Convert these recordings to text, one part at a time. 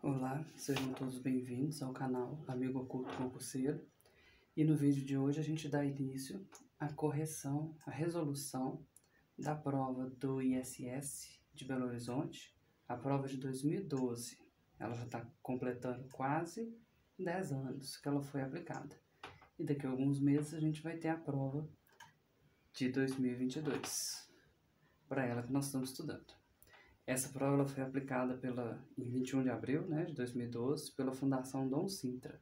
Olá, sejam todos bem-vindos ao canal Amigo Oculto Concurseiro. E no vídeo de hoje a gente dá início à correção, à resolução da prova do ISS de Belo Horizonte, a prova de 2012. Ela já está completando quase 10 anos que ela foi aplicada. E daqui a alguns meses a gente vai ter a prova de 2022, para ela que nós estamos estudando. Essa prova ela foi aplicada em 21 de abril de 2012 pela Fundação Dom Sintra.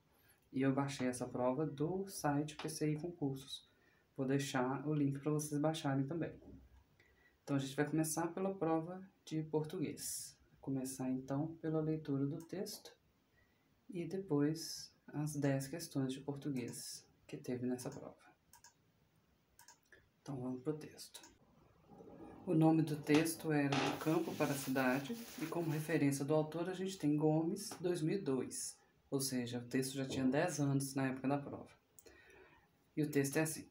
E eu baixei essa prova do site PCI Concursos. Vou deixar o link para vocês baixarem também. Então a gente vai começar pela prova de português. Vou começar então pela leitura do texto e depois as 10 questões de português que teve nessa prova. Então vamos para o texto. O nome do texto era Do Campo para a Cidade e como referência do autor a gente tem Gomes, 2002. Ou seja, o texto já tinha 10 anos na época da prova. E o texto é assim.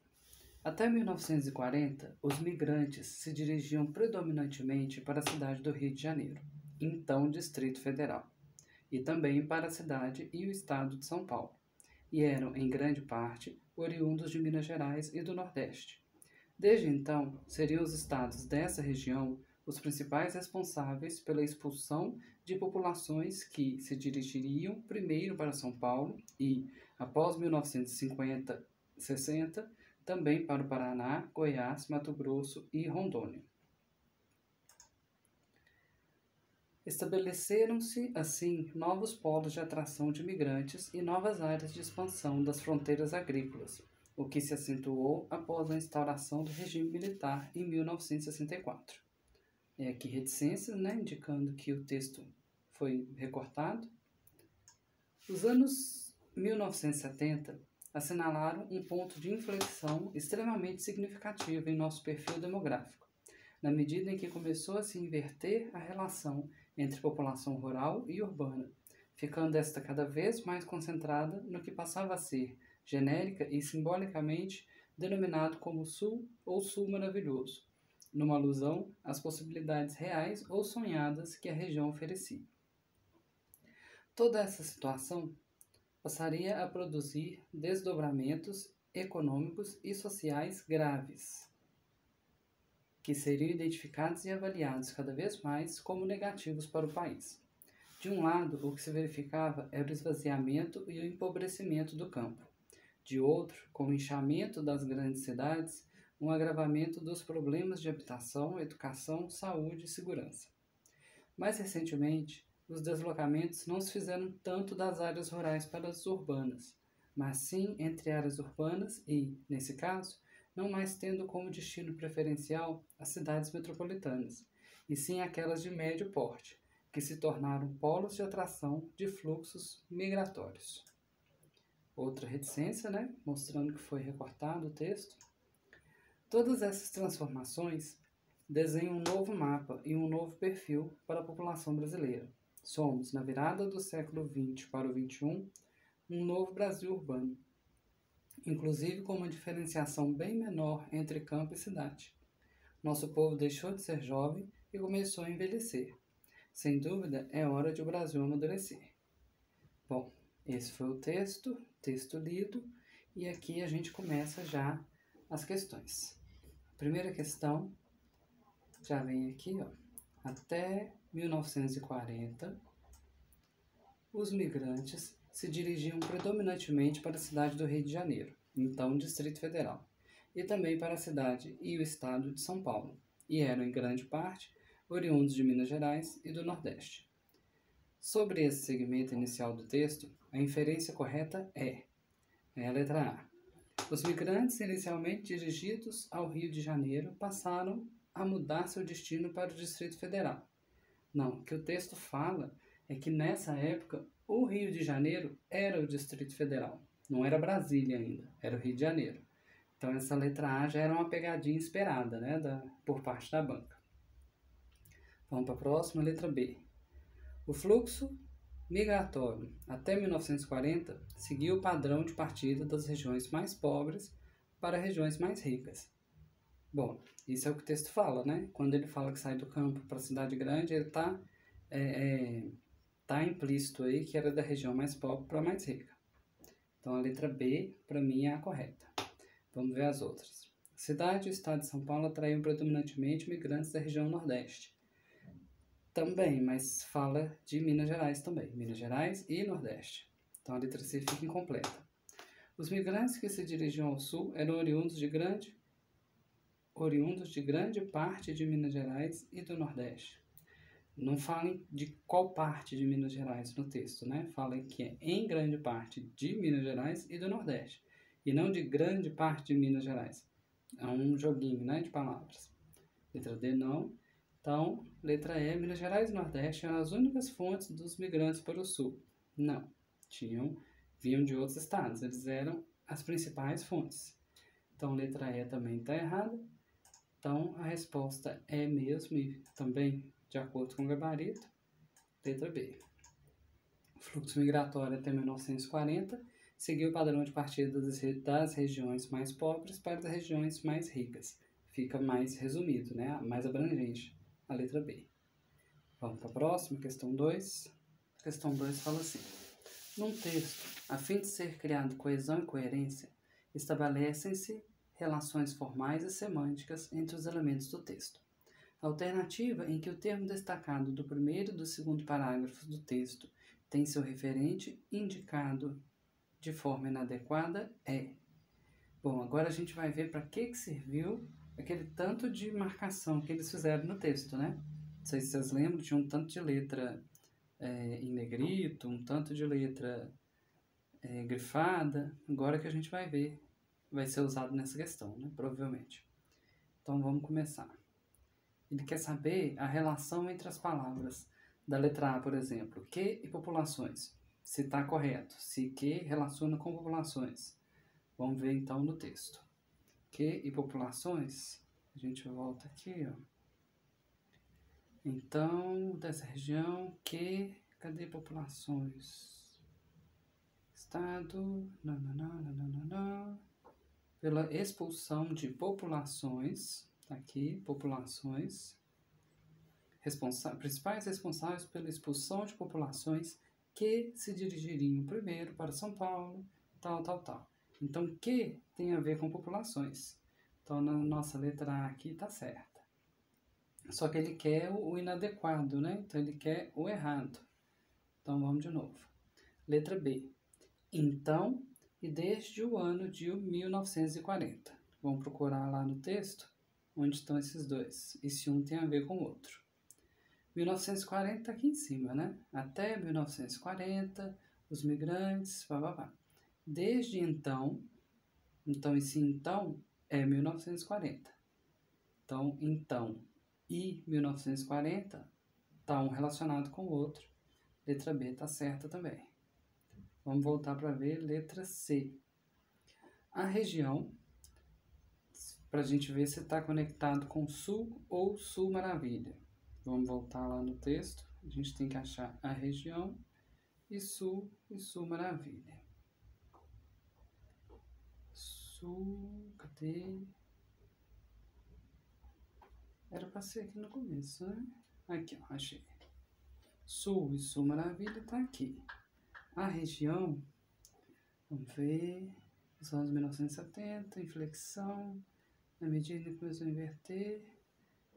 Até 1940, os migrantes se dirigiam predominantemente para a cidade do Rio de Janeiro, então Distrito Federal, e também para a cidade e o estado de São Paulo, e eram, em grande parte, oriundos de Minas Gerais e do Nordeste. Desde então, seriam os estados dessa região os principais responsáveis pela expulsão de populações que se dirigiriam primeiro para São Paulo e, após 1950-60, também para o Paraná, Goiás, Mato Grosso e Rondônia. Estabeleceram-se, assim, novos polos de atração de imigrantes e novas áreas de expansão das fronteiras agrícolas, o que se acentuou após a instauração do regime militar em 1964. Aqui reticências, indicando que o texto foi recortado. Os anos 1970 assinalaram um ponto de inflexão extremamente significativo em nosso perfil demográfico, na medida em que começou a se inverter a relação entre população rural e urbana, ficando esta cada vez mais concentrada no que passava a ser genérica e simbolicamente denominado como Sul ou Sul Maravilhoso, numa alusão às possibilidades reais ou sonhadas que a região oferecia. Toda essa situação passaria a produzir desdobramentos econômicos e sociais graves, que seriam identificados e avaliados cada vez mais como negativos para o país. De um lado, o que se verificava era o esvaziamento e o empobrecimento do campo. De outro, com o inchamento das grandes cidades, um agravamento dos problemas de habitação, educação, saúde e segurança. Mais recentemente, os deslocamentos não se fizeram tanto das áreas rurais para as urbanas, mas sim entre áreas urbanas e, nesse caso, não mais tendo como destino preferencial as cidades metropolitanas, e sim aquelas de médio porte, que se tornaram polos de atração de fluxos migratórios. Outra reticência, mostrando que foi recortado o texto. Todas essas transformações desenham um novo mapa e um novo perfil para a população brasileira. Somos, na virada do século XX para o XXI, um novo Brasil urbano, inclusive com uma diferenciação bem menor entre campo e cidade. Nosso povo deixou de ser jovem e começou a envelhecer. Sem dúvida, é hora de o Brasil amadurecer. Bom, esse foi o texto lido, e aqui a gente começa já as questões. A primeira questão já vem aqui, Até 1940, os migrantes se dirigiam predominantemente para a cidade do Rio de Janeiro, então Distrito Federal, e também para a cidade e o estado de São Paulo, e eram, em grande parte, oriundos de Minas Gerais e do Nordeste. Sobre esse segmento inicial do texto, a inferência correta é a letra A. Os migrantes inicialmente dirigidos ao Rio de Janeiro passaram a mudar seu destino para o Distrito Federal. Não, o que o texto fala é que nessa época o Rio de Janeiro era o Distrito Federal, não era Brasília ainda, era o Rio de Janeiro. Então essa letra A já era uma pegadinha esperada, por parte da banca. Vamos para a próxima, letra B. O fluxo migratório até 1940 seguiu o padrão de partida das regiões mais pobres para regiões mais ricas. Bom, isso é o que o texto fala, Quando ele fala que sai do campo para a cidade grande, ele está tá implícito aí que era da região mais pobre para mais rica. Então a letra B, para mim, é a correta. Vamos ver as outras. A cidade e o estado de São Paulo atraíam predominantemente migrantes da região Nordeste. Também, mas fala de Minas Gerais também. Minas Gerais e Nordeste. Então a letra C fica incompleta. Os migrantes que se dirigiam ao sul eram oriundos de grande parte de Minas Gerais e do Nordeste. Não falem de qual parte de Minas Gerais no texto, né? Falem que é em grande parte de Minas Gerais e do Nordeste. E não de grande parte de Minas Gerais. É um joguinho, né, de palavras. Letra D, não. Então, letra E, Minas Gerais e Nordeste eram as únicas fontes dos migrantes para o sul. Não. Vinham de outros estados. Eles eram as principais fontes. Então, letra E também está errada. Então, a resposta é mesmo, e também de acordo com o gabarito, letra B. O fluxo migratório até 1940 seguiu o padrão de partida das regiões mais pobres para as regiões mais ricas. Fica mais resumido, né? Mais abrangente, a letra B. Vamos para a próxima, questão 2. Questão 2 fala assim: num texto, a fim de ser criado coesão e coerência, estabelecem-se relações formais e semânticas entre os elementos do texto. A alternativa em que o termo destacado do primeiro e do segundo parágrafos do texto tem seu referente indicado de forma inadequada é... Bom, agora a gente vai ver para que serviu aquele tanto de marcação que eles fizeram no texto, né? Não sei se vocês lembram, tinha um tanto de letra em negrito, um tanto de letra grifada. Agora que a gente vai ver, vai ser usado nessa questão, né? Provavelmente. Então vamos começar. Ele quer saber a relação entre as palavras da letra A, por exemplo, que e populações. Se está correto, se que relaciona com populações. Vamos ver então no texto. Que e populações, a gente volta aqui, ó. Então, dessa região, que, cadê populações? Estado, pela expulsão de populações, tá aqui, populações, principais responsáveis pela expulsão de populações que se dirigiriam primeiro para São Paulo, tal. Então, que tem a ver com populações. Então, na nossa letra A aqui está certa. Só que ele quer o inadequado, né? Então, ele quer o errado. Então, vamos de novo. Letra B. Então, e desde o ano de 1940. Vamos procurar lá no texto onde estão esses dois. E se um tem a ver com o outro. 1940 está aqui em cima, né? Até 1940, os migrantes, bababá. Desde então esse então é 1940. Então e 1940 está um relacionado com o outro. Letra B está certa também. Vamos voltar para ver letra C. A região, para a gente ver se está conectado com Sul ou Sul Maravilha. Vamos voltar lá no texto. A gente tem que achar a região e Sul Maravilha. Sul, cadê? Era para ser aqui no começo, né? Aqui, ó, achei. Sul e Sul Maravilha tá aqui. A região, vamos ver, os anos 1970, inflexão, na medida que começou a inverter,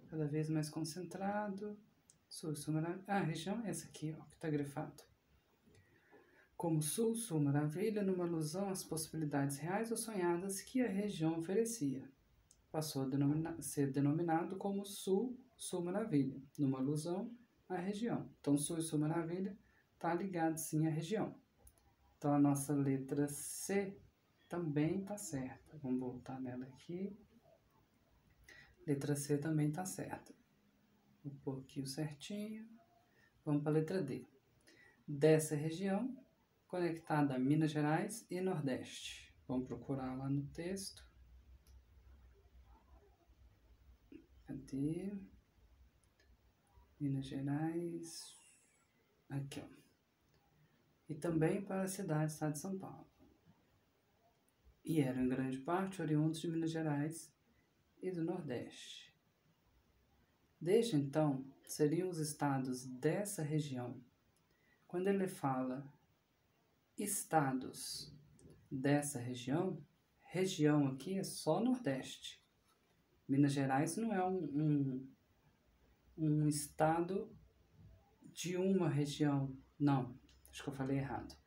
cada vez mais concentrado. Sul Maravilha. A região é essa aqui, ó, que está grifado. Como Sul Maravilha, numa alusão às possibilidades reais ou sonhadas que a região oferecia. Passou a ser denominado como Sul Maravilha, numa alusão à região. Então, Sul e Sul Maravilha está ligado sim à região. Então, a nossa letra C também está certa. Vamos voltar nela aqui. Letra C também está certa. Vou pôr aqui o certinho. Vamos para a letra D. Dessa região, conectada a Minas Gerais e Nordeste. Vamos procurar lá no texto. Cadê? Minas Gerais. Aqui, ó. E também para a cidade do estado de São Paulo. E eram em grande parte oriundos de Minas Gerais e do Nordeste. Desde então, seriam os estados dessa região Quando ele fala estados dessa região, região aqui é só Nordeste. Minas Gerais não é um estado de uma região. Não, acho que eu falei errado.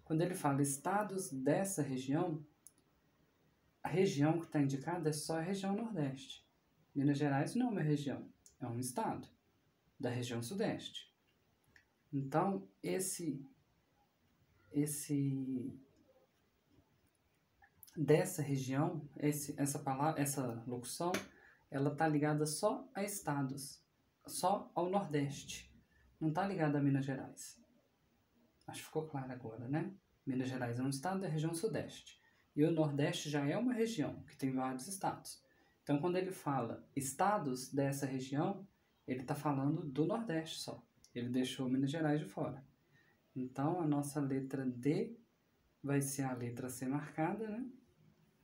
Quando ele fala estados dessa região, a região que está indicada é só a região Nordeste. Minas Gerais não é uma região, é um estado da região Sudeste. Então, dessa região, essa locução, ela está ligada só a estados, só ao Nordeste. Não está ligada a Minas Gerais. Acho que ficou claro agora, né? Minas Gerais é um estado da região Sudeste. E o Nordeste já é uma região que tem vários estados. Então, quando ele fala estados dessa região, ele está falando do Nordeste só. Ele deixou Minas Gerais de fora. Então, a nossa letra D vai ser a letra C marcada, né?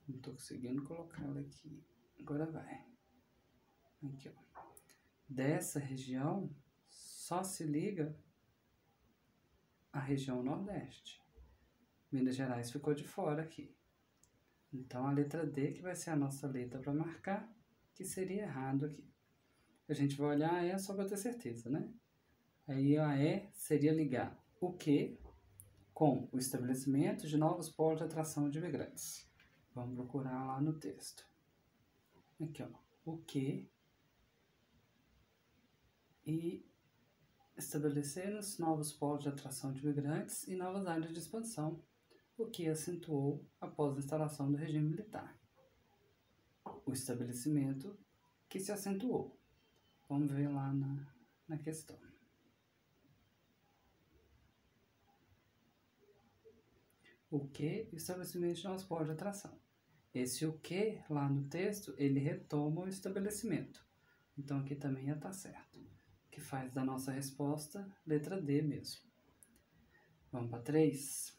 Não estou conseguindo colocá-la aqui. Agora vai. Aqui, ó. Dessa região, só se liga a região Nordeste. Minas Gerais ficou de fora aqui. Então, a letra D que vai ser a nossa letra para marcar, que seria errado aqui. A gente vai olhar a E só para ter certeza, né? Aí a E seria ligar o que com o estabelecimento de novos polos de atração de imigrantes. Vamos procurar lá no texto. Aqui, ó. O que e estabelecer os novos polos de atração de imigrantes e novas áreas de expansão, o que acentuou após a instalação do regime militar. O estabelecimento que se acentuou. Vamos ver lá na questão. O que e estabelecimento de novos polos de atração. Esse o que lá no texto, ele retoma o estabelecimento. Então aqui também ia estar certo. Que faz da nossa resposta letra D mesmo. Vamos para 3.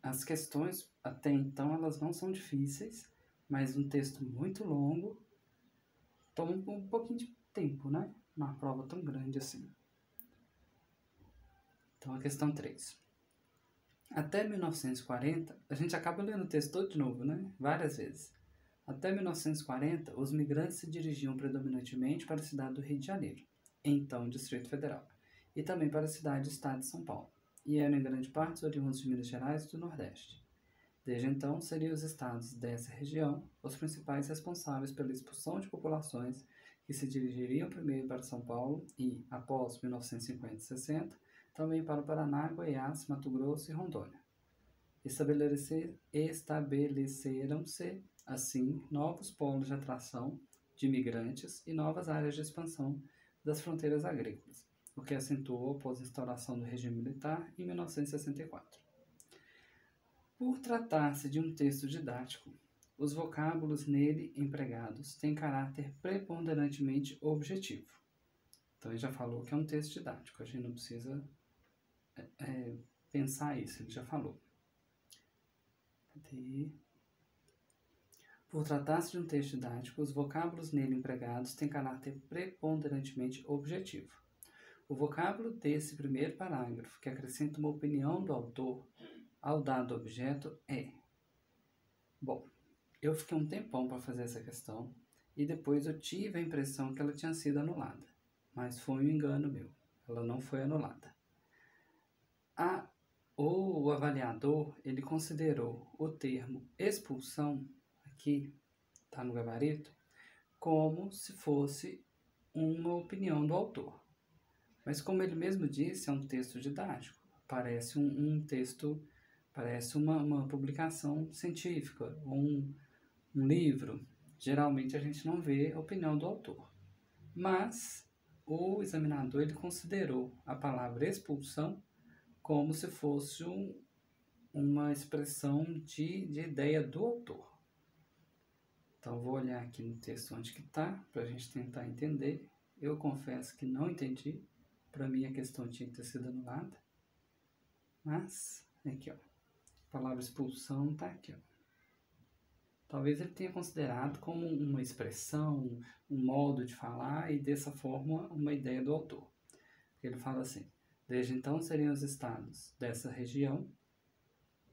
As questões, até então, elas não são difíceis, mas um texto muito longo toma um pouquinho de tempo, né? Uma prova tão grande assim. Então, a questão 3. Até 1940, a gente acaba lendo o texto todo de novo, né? Várias vezes. Até 1940, os migrantes se dirigiam predominantemente para a cidade do Rio de Janeiro, então Distrito Federal, e também para a cidade e estado de São Paulo, e eram em grande parte oriundos de Minas Gerais e do Nordeste. Desde então, seriam os estados dessa região os principais responsáveis pela expulsão de populações que se dirigiriam primeiro para São Paulo e, após 1950 e 60, também para o Paraná, Goiás, Mato Grosso e Rondônia. Estabeleceram-se, assim, novos polos de atração de imigrantes e novas áreas de expansão das fronteiras agrícolas, o que acentuou após a instauração do regime militar em 1964. Por tratar-se de um texto didático, os vocábulos nele empregados têm caráter preponderantemente objetivo. Então, ele já falou que é um texto didático, a gente não precisa pensar isso, ele já falou. Por tratar-se de um texto didático, os vocábulos nele empregados têm caráter preponderantemente objetivo. O vocábulo desse primeiro parágrafo, que acrescenta uma opinião do autor ao dado objeto, é... Bom, eu fiquei um tempão para fazer essa questão e depois eu tive a impressão que ela tinha sido anulada, mas foi um engano meu, ela não foi anulada. O avaliador, ele considerou o termo expulsão, aqui está no gabarito, como se fosse uma opinião do autor. Mas como ele mesmo disse, é um texto didático, parece um texto, parece uma publicação científica, um livro. Geralmente a gente não vê a opinião do autor. Mas o examinador, ele considerou a palavra expulsão como se fosse uma expressão de ideia do autor. Então, vou olhar aqui no texto onde que está, para a gente tentar entender. Eu confesso que não entendi. Para mim, a questão tinha que ter sido anulada. Mas, aqui, ó. A palavra expulsão está aqui, ó. Talvez ele tenha considerado como uma expressão, um modo de falar e, dessa forma, uma ideia do autor. Ele fala assim: Desde então seriam os estados dessa região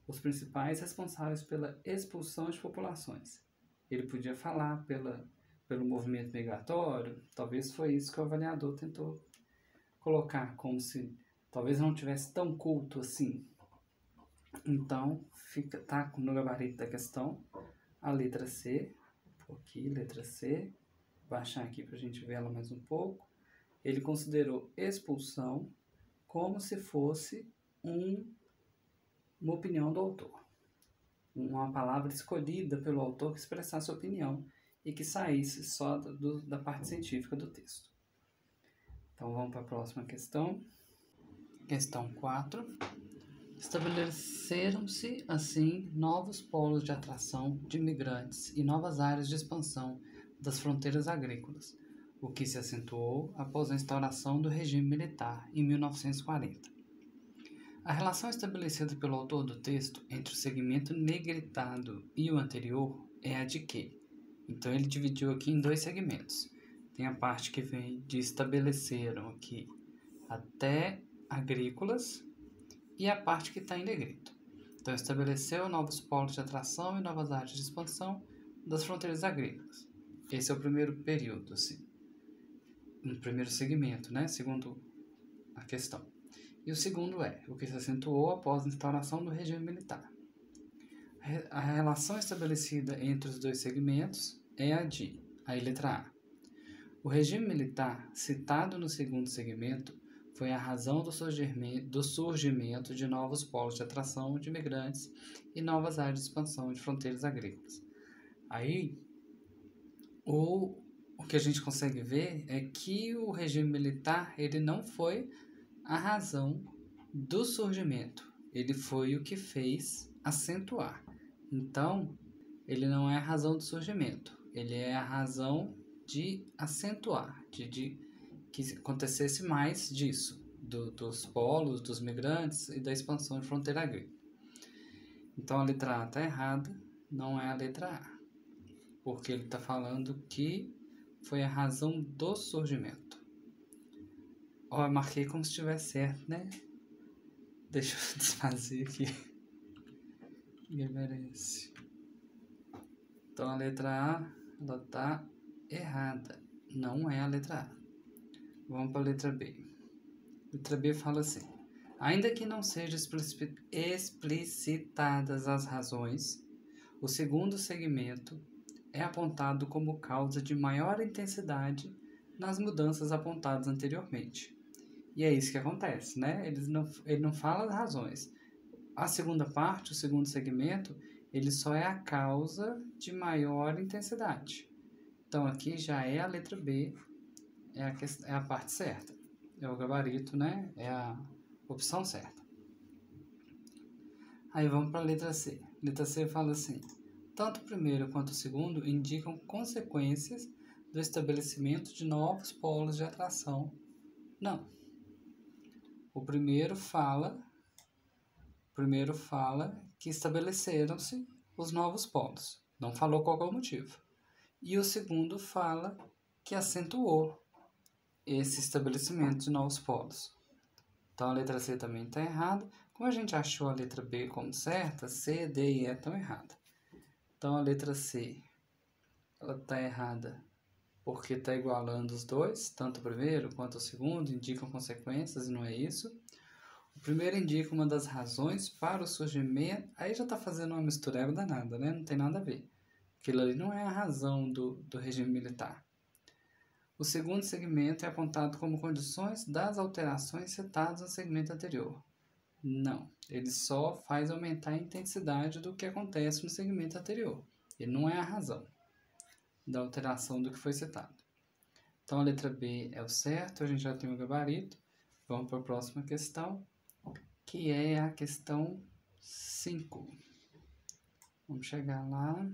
os principais responsáveis pela expulsão de populações. Ele podia falar pelo movimento migratório, talvez foi isso que o avaliador tentou colocar, como se talvez não tivesse tão culto assim. Então, tá no gabarito da questão a letra C, aqui, letra C, vou baixar aqui para a gente ver ela mais um pouco. Ele considerou expulsão como se fosse uma opinião do autor, uma palavra escolhida pelo autor que expressasse opinião e que saísse só da parte científica do texto. Então vamos para a próxima questão. Questão 4. Estabeleceram-se, assim, novos polos de atração de imigrantes e novas áreas de expansão das fronteiras agrícolas, o que se acentuou após a instauração do regime militar em 1940. A relação estabelecida pelo autor do texto entre o segmento negritado e o anterior é a de que? Então ele dividiu aqui em dois segmentos. Tem a parte que vem de estabeleceram aqui até agrícolas e a parte que está em negrito. Então estabeleceu novos polos de atração e novas áreas de expansão das fronteiras agrícolas. Esse é o primeiro período, assim. No primeiro segmento, né? Segundo a questão. E o segundo é o que se acentuou após a instauração do regime militar. A relação estabelecida entre os dois segmentos é a de, aí letra A. O regime militar, citado no segundo segmento, foi a razão do surgimento de novos polos de atração de imigrantes e novas áreas de expansão de fronteiras agrícolas. Aí, o que a gente consegue ver é que o regime militar ele não foi a razão do surgimento, ele foi o que fez acentuar. Então, ele não é a razão do surgimento, ele é a razão de acentuar, de que acontecesse mais disso, dos polos, dos migrantes e da expansão de fronteira agrícola. Então, a letra A está errada, não é a letra A, porque ele está falando que foi a razão do surgimento. Ó, eu marquei como se estivesse certo, né? Deixa eu desfazer aqui. Ninguém merece. Então, a letra A, ela está errada. Não é a letra A. Vamos para a letra B. A letra B fala assim. Ainda que não sejam explicitadas as razões, o segundo segmento é apontado como causa de maior intensidade nas mudanças apontadas anteriormente. E é isso que acontece, né? Ele não fala as razões. A segunda parte, o segundo segmento, ele só é a causa de maior intensidade. Então, aqui já é a letra B, é a parte certa. É o gabarito, né? É a opção certa. Aí vamos para a letra C. Letra C fala assim. Tanto o primeiro quanto o segundo indicam consequências do estabelecimento de novos polos de atração. Não. O primeiro fala que estabeleceram-se os novos polos. Não falou qual é o motivo. E o segundo fala que acentuou esse estabelecimento de novos polos. Então a letra C também está errada. Como a gente achou a letra B como certa, C, D e E estão erradas. Então a letra C está errada porque está igualando os dois, tanto o primeiro quanto o segundo indicam consequências e não é isso. O primeiro indica uma das razões para o surgimento, aí já está fazendo uma mistureba danada, né? Não tem nada a ver. Aquilo ali não é a razão do regime militar. O segundo segmento é apontado como condições das alterações citadas no segmento anterior. Não, ele só faz aumentar a intensidade do que acontece no segmento anterior. Ele não é a razão da alteração do que foi citado. Então a letra B é o certo, a gente já tem o gabarito. Vamos para a próxima questão, que é a questão 5. Vamos chegar lá.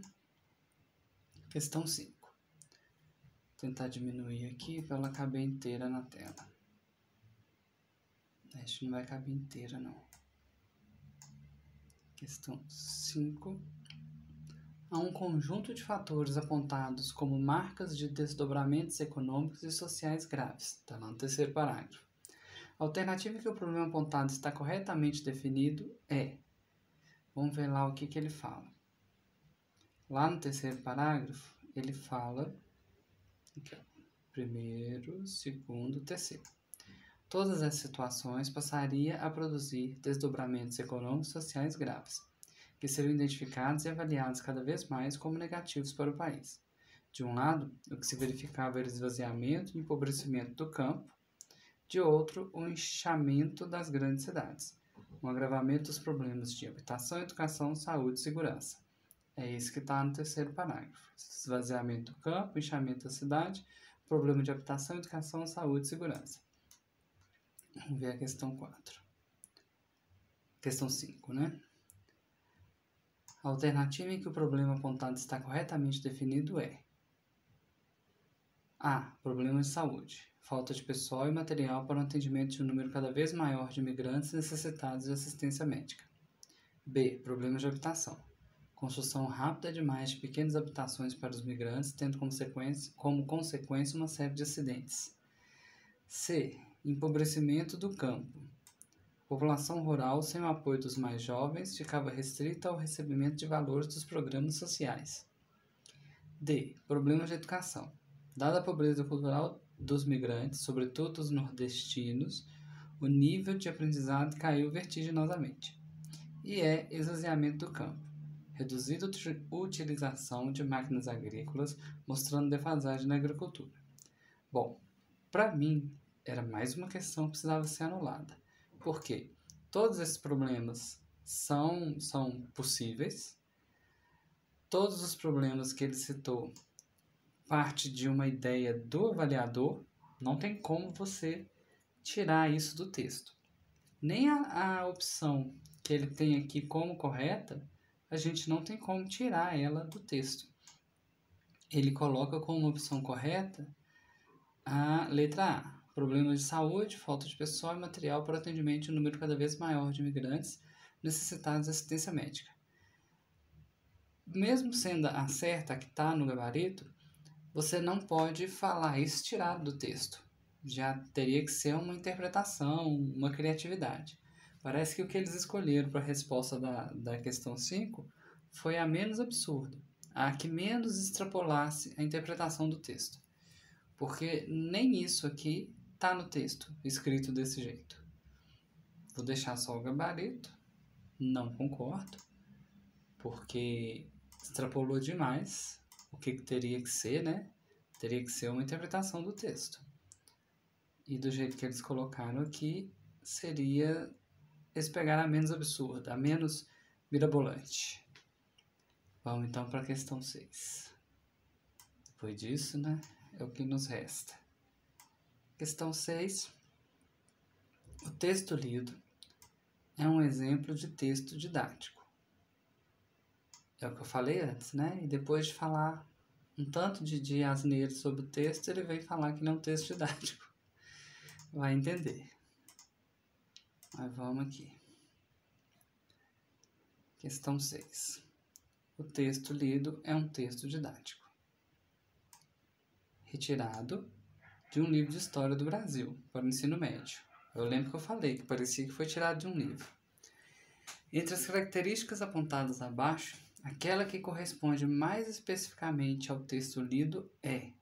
Questão 5. Vou tentar diminuir aqui para ela caber inteira na tela. Acho que não vai caber inteira, não. Questão 5. Há um conjunto de fatores apontados como marcas de desdobramentos econômicos e sociais graves. Está lá no terceiro parágrafo. A alternativa em que o problema apontado está corretamente definido é... Vamos ver lá o que ele fala. Lá no terceiro parágrafo, ele fala... Aqui, ó, primeiro, segundo, terceiro. Todas as situações passaria a produzir desdobramentos econômicos e sociais graves, que seriam identificados e avaliados cada vez mais como negativos para o país. De um lado, o que se verificava era o esvaziamento e empobrecimento do campo, de outro, o inchamento das grandes cidades, um agravamento dos problemas de habitação, educação, saúde e segurança. É isso que está no terceiro parágrafo. Esvaziamento do campo, inchamento da cidade, problema de habitação, educação, saúde e segurança. Vamos ver a questão 4. Questão 5, né? A alternativa em que o problema apontado está corretamente definido é: A. Problemas de saúde. Falta de pessoal e material para o atendimento de um número cada vez maior de imigrantes necessitados de assistência médica. B. Problemas de habitação. Construção rápida demais de pequenas habitações para os migrantes, tendo como consequência uma série de acidentes. C. Empobrecimento do campo. População rural, sem o apoio dos mais jovens, ficava restrita ao recebimento de valores dos programas sociais. D. Problemas de educação. Dada a pobreza cultural dos migrantes, sobretudo os nordestinos, o nível de aprendizado caiu vertiginosamente. E é esvaziamento do campo. Reduzida utilização de máquinas agrícolas, mostrando defasagem na agricultura. Bom, para mim, era mais uma questão que precisava ser anulada. Por quê? Todos esses problemas são possíveis. Todos os problemas que ele citou parte de uma ideia do avaliador. Não tem como você tirar isso do texto. Nem a opção que ele tem aqui como correta, a gente não tem como tirar ela do texto. Ele coloca como opção correta a letra A. Problemas de saúde, falta de pessoal e material para atendimento de um número cada vez maior de imigrantes necessitados de assistência médica. Mesmo sendo a certa, que está no gabarito, você não pode falar isso tirado do texto. Já teria que ser uma interpretação, uma criatividade. Parece que o que eles escolheram para a resposta da questão 5 foi a menos absurda, a que menos extrapolasse a interpretação do texto. Porque nem isso aqui está no texto, escrito desse jeito. Vou deixar só o gabarito, não concordo, porque extrapolou demais o que teria que ser, né? Teria que ser uma interpretação do texto. E do jeito que eles colocaram aqui, seria eles pegaram a menos absurda, a menos mirabolante. Vamos então para a questão 6. Depois disso, né? É o que nos resta. Questão 6. O texto lido é um exemplo de texto didático. É o que eu falei antes, né? E depois de falar um tanto de asneiro sobre o texto, ele vem falar que não é um texto didático. Vai entender. Mas vamos aqui. Questão 6. O texto lido é um texto didático, retirado de um livro de História do Brasil, para o ensino médio. Eu lembro que eu falei que parecia que foi tirado de um livro. Entre as características apontadas abaixo, aquela que corresponde mais especificamente ao texto lido é: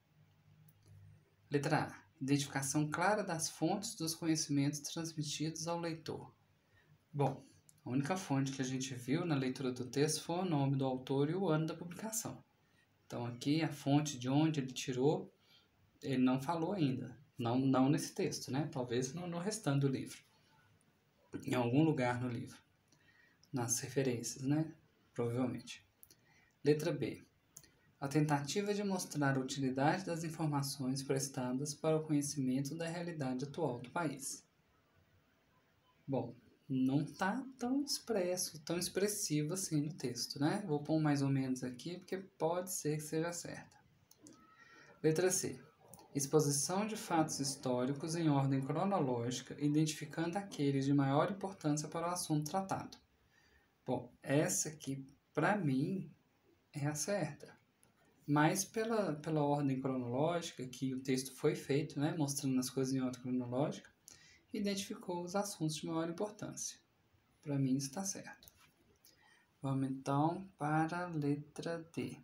letra A. Identificação clara das fontes dos conhecimentos transmitidos ao leitor. Bom, a única fonte que a gente viu na leitura do texto foi o nome do autor e o ano da publicação. Então aqui a fonte de onde ele tirou, ele não falou ainda. Não nesse texto, né? Talvez no restante do livro. Em algum lugar no livro. Nas referências, né? Provavelmente. Letra B. A tentativa de mostrar a utilidade das informações prestadas para o conhecimento da realidade atual do país. Bom, não está tão expresso, tão expressivo assim no texto, né? Vou pôr mais ou menos aqui, porque pode ser que seja certa. Letra C. Exposição de fatos históricos em ordem cronológica, identificando aqueles de maior importância para o assunto tratado. Bom, essa aqui, para mim, é a certa. Mas pela ordem cronológica que o texto foi feito, né, mostrando as coisas em ordem cronológica, identificou os assuntos de maior importância. Para mim isso está certo. Vamos então para a letra D.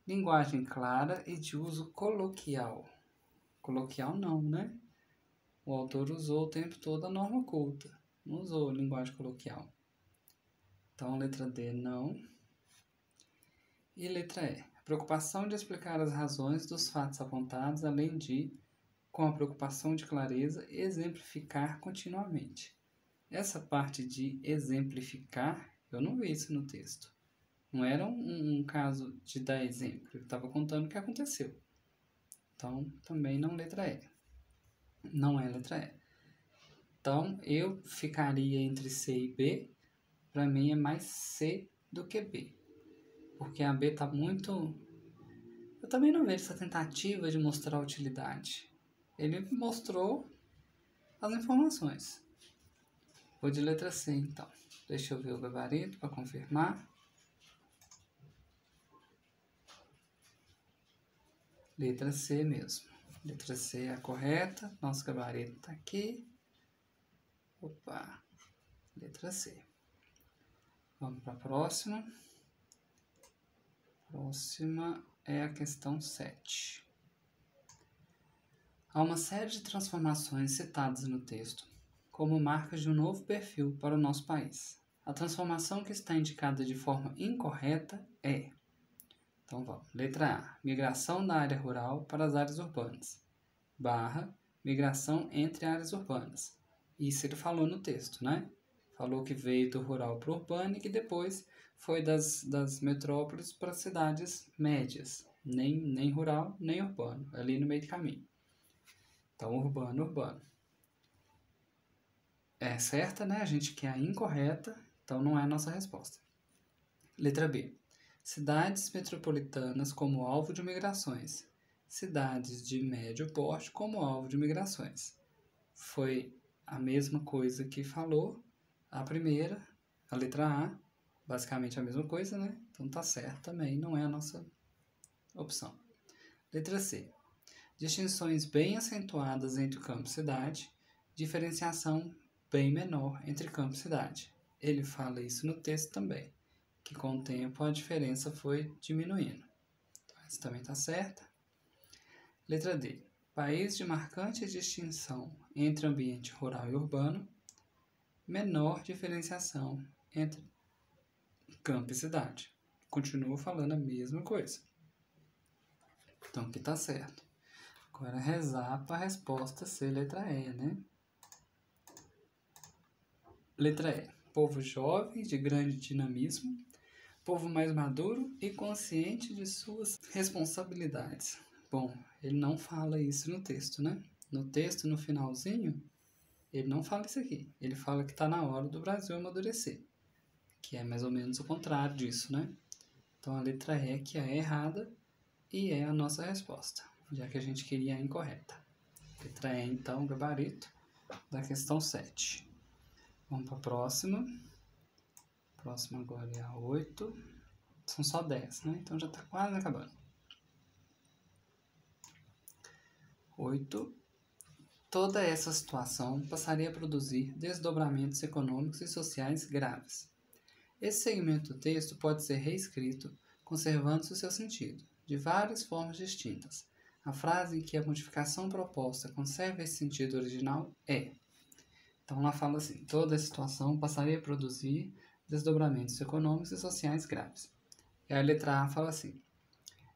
Linguagem clara e de uso coloquial. Coloquial não, né? O autor usou o tempo todo a norma culta. Não usou linguagem coloquial. Então, letra D, não. E letra E. A preocupação de explicar as razões dos fatos apontados, além de, com a preocupação de clareza, exemplificar continuamente. Essa parte de exemplificar, eu não vi isso no texto. Não era um caso de dar exemplo. Ele estava contando o que aconteceu. Então, também não letra E. Não é letra E. Então, eu ficaria entre C e B. Para mim é mais C do que B. Porque a B está muito... Eu também não vejo essa tentativa de mostrar a utilidade. Ele mostrou as informações. Vou de letra C, então. Deixa eu ver o gabarito para confirmar. Letra C mesmo. Letra C é a correta. Nosso gabarito está aqui. Opa! Letra C. Vamos para a próxima. Próxima é a questão 7. Há uma série de transformações citadas no texto como marcas de um novo perfil para o nosso país. A transformação que está indicada de forma incorreta é... Então vamos. Letra A. Migração da área rural para as áreas urbanas. Barra, migração entre áreas urbanas. Isso ele falou no texto, né? Falou que veio do rural para o urbano e que depois foi das metrópoles para as cidades médias. Nem rural, nem urbano. Ali no meio do caminho. Então, urbano. É certa, né? A gente quer a incorreta, então não é a nossa resposta. Letra B. Cidades metropolitanas como alvo de migrações. Cidades de médio porte como alvo de migrações. Foi a mesma coisa que falou a primeira, a letra A. Basicamente a mesma coisa, né? Então tá certo também, não é a nossa opção. Letra C. Distinções bem acentuadas entre o campo e cidade. Diferenciação bem menor entre campo e cidade. Ele fala isso no texto também, que com o tempo a diferença foi diminuindo. Então, essa também está certa. Letra D. País de marcante distinção entre ambiente rural e urbano. Menor diferenciação entre campo e cidade. Continuo falando a mesma coisa. Então, aqui está certo. Agora, rezar para a resposta ser letra E, né? Letra E. Povo jovem, de grande dinamismo. Povo mais maduro e consciente de suas responsabilidades. Bom, ele não fala isso no texto, né? No texto, no finalzinho, ele não fala isso aqui. Ele fala que está na hora do Brasil amadurecer. Que é mais ou menos o contrário disso, né? Então, a letra E que é errada e é a nossa resposta, já que a gente queria a incorreta. Letra E, então, gabarito da questão 7. Vamos para a próxima. A próxima agora é a 8. São só 10, né? Então já está quase acabando. 8. Toda essa situação passaria a produzir desdobramentos econômicos e sociais graves. Esse segmento do texto pode ser reescrito, conservando-se o seu sentido, de várias formas distintas. A frase em que a modificação proposta conserva esse sentido original é... Então, lá fala assim, toda a situação passaria a produzir desdobramentos econômicos e sociais graves. E a letra A fala assim,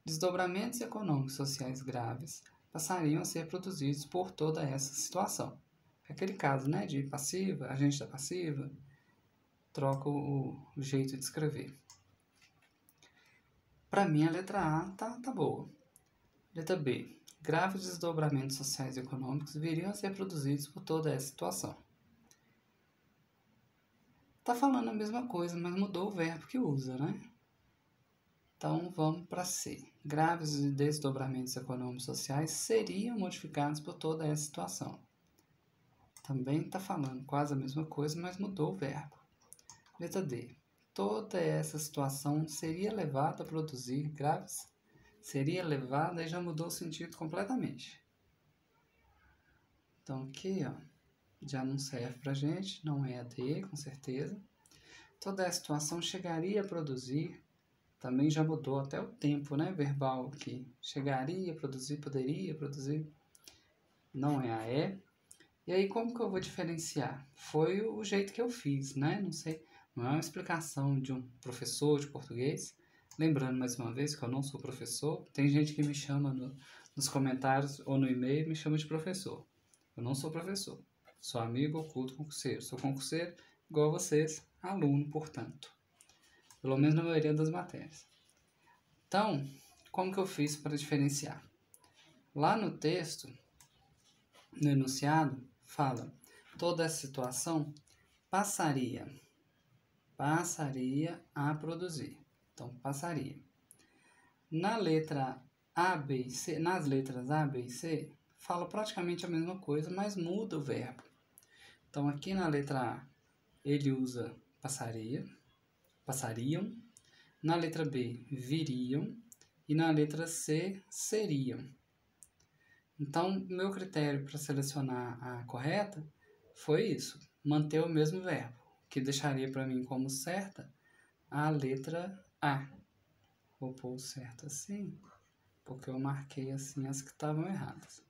desdobramentos econômicos e sociais graves passariam a ser produzidos por toda essa situação. É aquele caso, né, de passiva, agente da passiva, troca o jeito de escrever. Para mim, a letra A tá boa. Letra B. Graves desdobramentos sociais e econômicos viriam a ser produzidos por toda essa situação. Tá falando a mesma coisa, mas mudou o verbo que usa, né? Então, vamos para C. Graves desdobramentos econômicos e sociais seriam modificados por toda essa situação. Também está falando quase a mesma coisa, mas mudou o verbo. Letra D. Toda essa situação seria levada a produzir graves. Seria levada e já mudou o sentido completamente. Então, aqui, ó. já não serve pra gente, não é AD, com certeza. Toda a situação chegaria a produzir, também já mudou até o tempo, né, verbal aqui. Chegaria a produzir, poderia produzir, não é a E. E aí, como que eu vou diferenciar? Foi o jeito que eu fiz, né? Não sei, não é uma explicação de um professor de português. Lembrando mais uma vez que eu não sou professor. Tem gente que me chama nos comentários ou no e-mail, me chama de professor. Eu não sou professor. Sou amigo oculto concurseiro. Sou concurseiro igual a vocês, aluno, portanto. Pelo menos na maioria das matérias. Então, como que eu fiz para diferenciar? Lá no texto, no enunciado, fala: toda essa situação passaria a produzir. Então, passaria. Na letra A, B e C, nas letras A, B e C, fala praticamente a mesma coisa, mas muda o verbo. Então, aqui na letra A, ele usa passaria, passariam. Na letra B, viriam. E na letra C, seriam. Então, meu critério para selecionar a correta foi isso, manter o mesmo verbo, que deixaria para mim como certa a letra A. Vou pôr certo assim, porque eu marquei assim as que estavam erradas.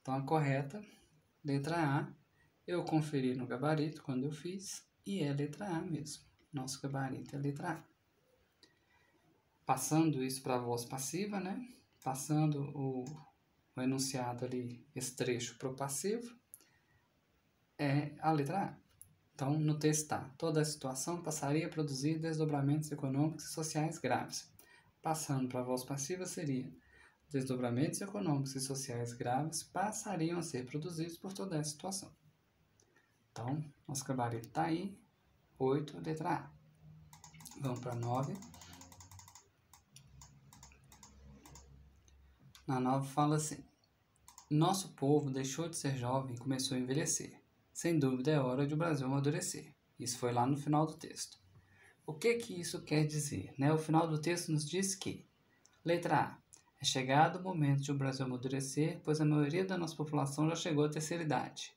Então, a correta, letra A, eu conferi no gabarito quando eu fiz, e é letra A mesmo. Nosso gabarito é letra A. Passando isso para a voz passiva, né? Passando o enunciado ali, esse trecho para o passivo, é a letra A. Então, no texto está: toda a situação passaria a produzir desdobramentos econômicos e sociais graves. Passando para a voz passiva seria: desdobramentos econômicos e sociais graves passariam a ser produzidos por toda essa situação. Então, nosso gabarito está aí, 8, letra A. Vamos para 9. Na 9 fala assim: nosso povo deixou de ser jovem e começou a envelhecer. Sem dúvida é hora de o Brasil amadurecer. Isso foi lá no final do texto. O que isso quer dizer? O final do texto nos diz que, letra A, é chegado o momento de o Brasil amadurecer, pois a maioria da nossa população já chegou à terceira idade.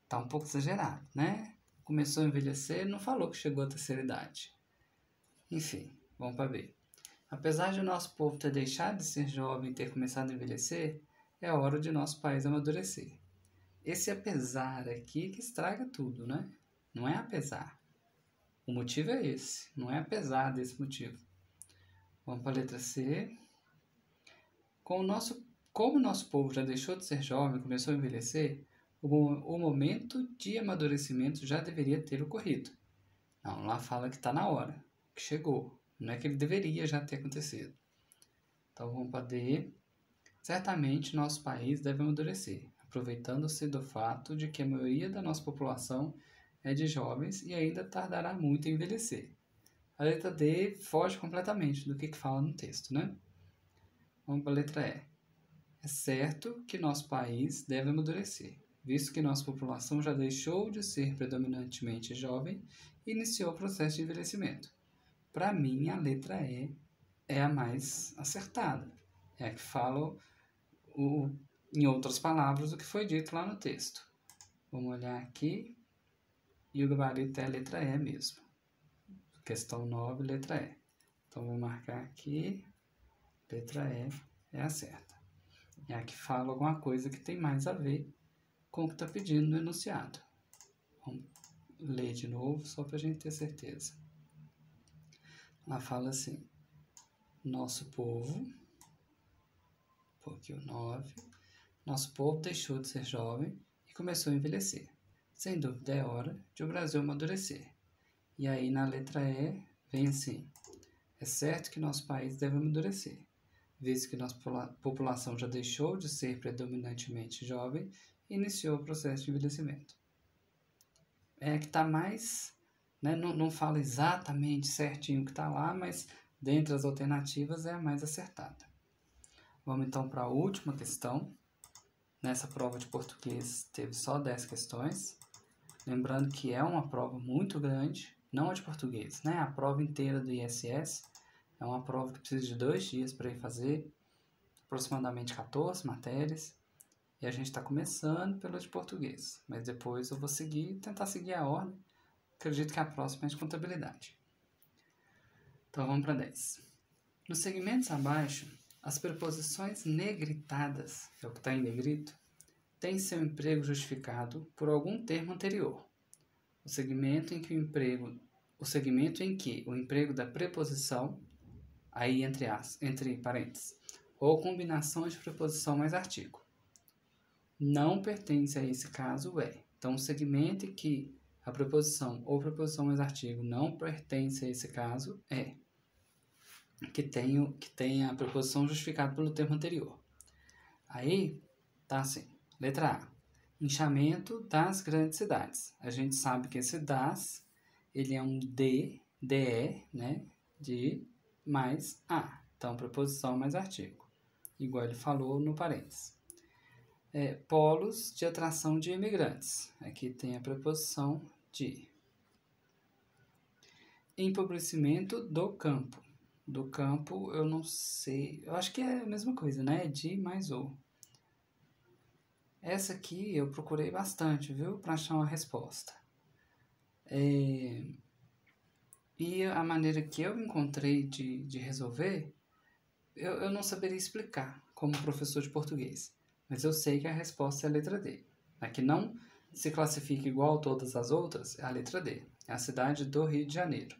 Está um pouco exagerado, né? Começou a envelhecer, não falou que chegou à terceira idade. Enfim, vamos para B. Apesar de o nosso povo ter deixado de ser jovem e ter começado a envelhecer, é hora de nosso país amadurecer. Esse apesar aqui que estraga tudo, né? Não é apesar. O motivo é esse, não é apesar desse motivo. Vamos para a letra C. Como o nosso povo já deixou de ser jovem e começou a envelhecer, o momento de amadurecimento já deveria ter ocorrido. Não, lá fala que está na hora, que chegou. Não é que ele deveria já ter acontecido. Então vamos para D. Certamente nosso país deve amadurecer, aproveitando-se do fato de que a maioria da nossa população é de jovens e ainda tardará muito em envelhecer. A letra D foge completamente do que fala no texto, né? Vamos para a letra E. É certo que nosso país deve amadurecer, visto que nossa população já deixou de ser predominantemente jovem e iniciou o processo de envelhecimento. Para mim, a letra E é a mais acertada. É a que fala, em outras palavras, o que foi dito lá no texto. Vamos olhar aqui. E o gabarito é a letra E mesmo. Questão 9, letra E. Então, vou marcar aqui. Letra E é a certa. É a que fala alguma coisa que tem mais a ver com o que está pedindo no enunciado. Vamos ler de novo, só para a gente ter certeza. Ela fala assim: nosso povo, porque o 9, nosso povo deixou de ser jovem e começou a envelhecer. Sem dúvida é hora de o Brasil amadurecer. E aí na letra E vem assim: é certo que nosso país deve amadurecer, visto que nossa população já deixou de ser predominantemente jovem e iniciou o processo de envelhecimento. É que está mais, né, não fala exatamente certinho o que está lá, mas dentre as alternativas é a mais acertada. Vamos então para a última questão. Nessa prova de português teve só 10 questões. Lembrando que é uma prova muito grande, não é de português, né? A prova inteira do ISS é uma prova que precisa de 2 dias para ir fazer, aproximadamente 14 matérias. E a gente está começando pelo de português, mas depois eu vou tentar seguir a ordem. Acredito que a próxima é de contabilidade. Então vamos para 10. Nos segmentos abaixo, as preposições negritadas, que é o que está em negrito, têm seu emprego justificado por algum termo anterior. O segmento em que o emprego da preposição, aí entre parênteses, ou combinação de preposição mais artigo, não pertence a esse caso Então, o segmento em que a preposição ou preposição mais artigo não pertence a esse caso que tem a preposição justificada pelo termo anterior. Aí, tá assim, letra A. Inchamento das grandes cidades. A gente sabe que esse das, ele é um DE, né, de mais A. Então, preposição mais artigo. Igual ele falou no parênteses. Polos de atração de imigrantes. Aqui tem a preposição de. Empobrecimento do campo. Do campo, eu não sei. Eu acho que é a mesma coisa, né? De mais ou. Essa aqui eu procurei bastante, viu? Para achar uma resposta. E a maneira que eu encontrei de resolver, eu não saberia explicar como professor de português. Mas eu sei que a resposta é a letra D. A que não se classifica igual a todas as outras é a letra D. É a cidade do Rio de Janeiro.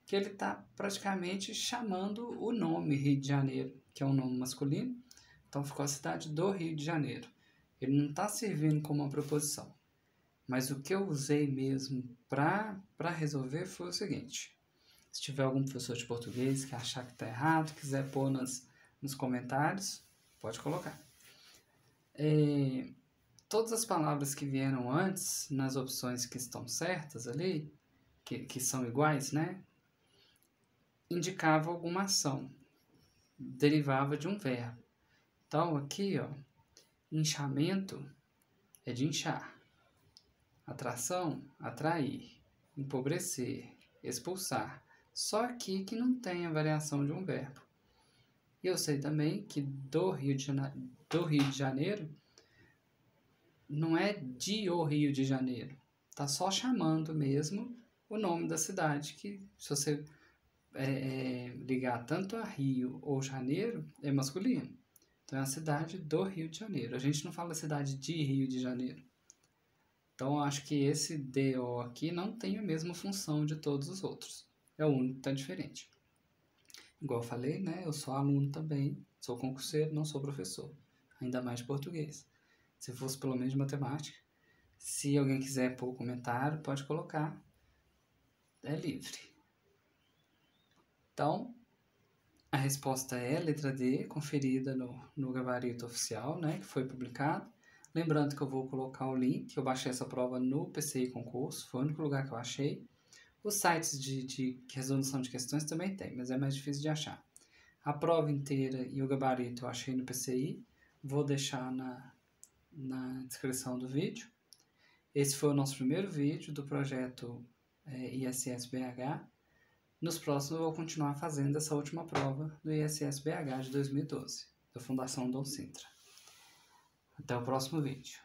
Que ele está praticamente chamando o nome Rio de Janeiro, que é um nome masculino. Então ficou a cidade do Rio de Janeiro. Ele não está servindo como uma preposição. Mas o que eu usei mesmo para resolver foi o seguinte. Se tiver algum professor de português que achar que está errado, quiser pôr nos comentários, pode colocar. Todas as palavras que vieram antes, nas opções que estão certas ali, que são iguais, né? Indicava alguma ação, derivava de um verbo. Então, aqui, ó, inchamento é de inchar, atração, atrair, empobrecer, expulsar. Só aqui que não tem a variação de um verbo. E eu sei também que do Rio de Janeiro não é de o Rio de Janeiro. Tá só chamando mesmo o nome da cidade, que se você ligar tanto a Rio ou Janeiro, é masculino. Então é a cidade do Rio de Janeiro. A gente não fala cidade de Rio de Janeiro. Então eu acho que esse DO aqui não tem a mesma função de todos os outros. É o único que está diferente. Igual eu falei, né? Eu sou aluno também, sou concurseiro, não sou professor. Ainda mais de português. Se fosse pelo menos de matemática. Se alguém quiser pôr comentário, pode colocar. É livre. Então, a resposta é a letra D, conferida no gabarito oficial, né? Que foi publicado. Lembrando que eu vou colocar o link. Eu baixei essa prova no PCI Concurso. Foi o único lugar que eu achei. Os sites de resolução de questões também tem, mas é mais difícil de achar. A prova inteira e o gabarito eu achei no PCI. Vou deixar na descrição do vídeo. Esse foi o nosso primeiro vídeo do projeto ISS-BH. Nos próximos eu vou continuar fazendo essa última prova do ISS-BH de 2012, da Fundação Dom Sintra. Até o próximo vídeo.